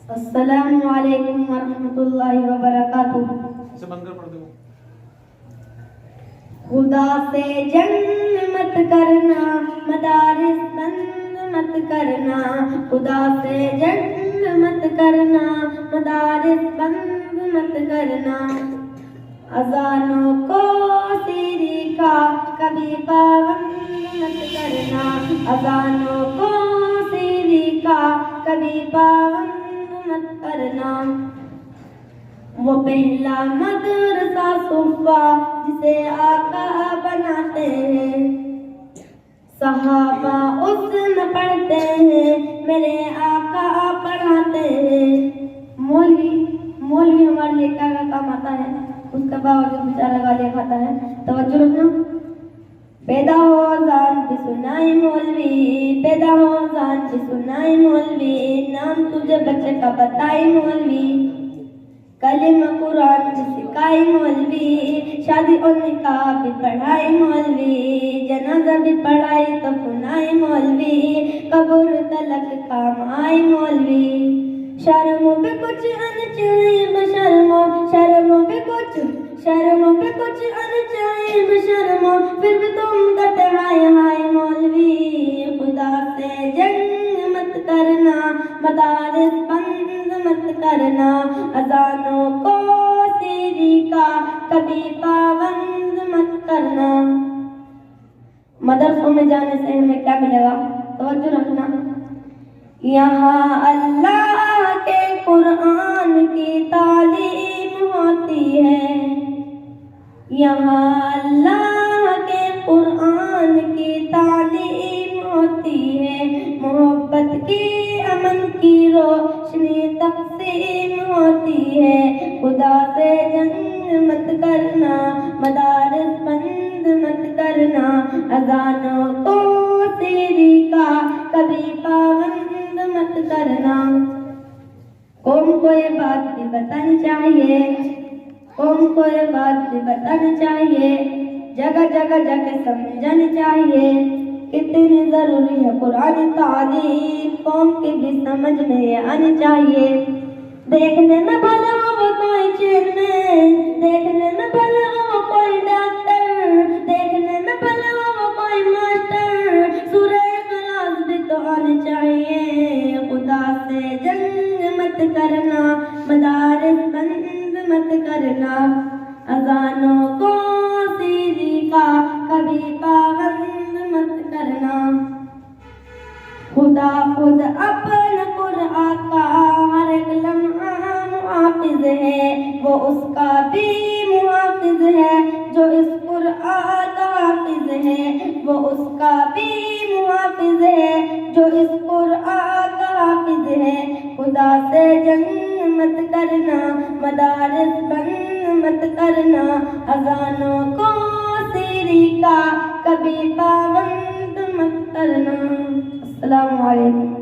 السلام علیکم ورحمۃ اللہ وبرکاتہ. اسے بند کر پڑھ دو. خدا سے جنگ مت کرنا، مدارس بند مت کرنا. خدا سے جنگ مت کرنا، مدارس بند مت کرنا. اذانوں کو سیری کا کبھی پابند مت کرنا. اذانوں کو سیری کا کبھی پابند مت کرنا. وہ پہلا مدرسہ صفا جسے آقا بناتے ہیں، صحابہ اس میں پڑھتے ہیں، میرے آقا پڑھاتے ہیں. مولوی ہمارے لیے کیا کام آتا ہے، اس کا باوجود بیچارہ گالیاں کھاتا ہے. توجہ رکھنا. پیدا ہو اذان کی سنائی مولوی، پیدا ہو اذان کی سنائی مولوی. نام تجھے بچے کا بتائی مولوی، کلمہ قرآن کی سکھائی مولوی. شادی اور نکاح بھی پڑھائی مولوی، جنازہ بھی پڑھائی تو سنائی مولوی. قبر تلک کام آئی مولوی. شرموں پہ کچھ انچائب شرموں، شرموں پہ کچھ انچائب شرموں، پھر بھی تم کہتے ہائے ہائے مولوی. خدا سے جنگ مت کرنا، مدارس بند مت کرنا. اذانوں کو سیری کا کبھی پابند مت کرنا. مدرسوں میں جانے سے ہمیں کیا ملے گا؟ توجہ رکھنا. یہاں اللہ کے قرآن کی تعلیم ہوتی ہے، یہاں اللہ کے قرآن کی تعلیم ہوتی ہے. محبت کی امن کی روشنی تقسیم ہوتی ہے. خدا سے جنگ مت کرنا، مدارس بند مت کرنا. اذانوں کو سیری کا کبھی پابند مت کرنا. قوم کو یہ بات بھی بتانی چاہیے، قوم کو یہ بات بھی بتانی چاہیے، جگہ جگہ جا کے سمجھانی چاہیے. کتنی ضروری ہے قرآن تعلیم، قوم کی بھی سمجھ میں آنی چاہیے. دیکھنے میں بھلا ہو کوئی چیئرمین، دیکھنے میں بھلا ہو کوئی ڈاکٹر، دیکھنے میں بھلا ہو کوئی ماسٹر، سورہ اخلاص بھی تو آنی چاہیے. خدا سے جنگ مت کرنا، مدارس بند مت کرنا. اذانوں کو سیری کا کبھی پابند مت کرنا. خدا خود اپنا قرآن کا ہر ایک لمحہ محافظ ہے، وہ اس کا بھی محافظ ہے جو اس قرآن کا حافظ ہے. وہ اس کا بھی محافظ ہے جو اس قرآن کا حافظ ہے. خدا سے جنگ مت کرنا، مدارس بند مت کرنا. اذانوں کو سیری کا کبھی پابند مت کرنا. السلام علیکم.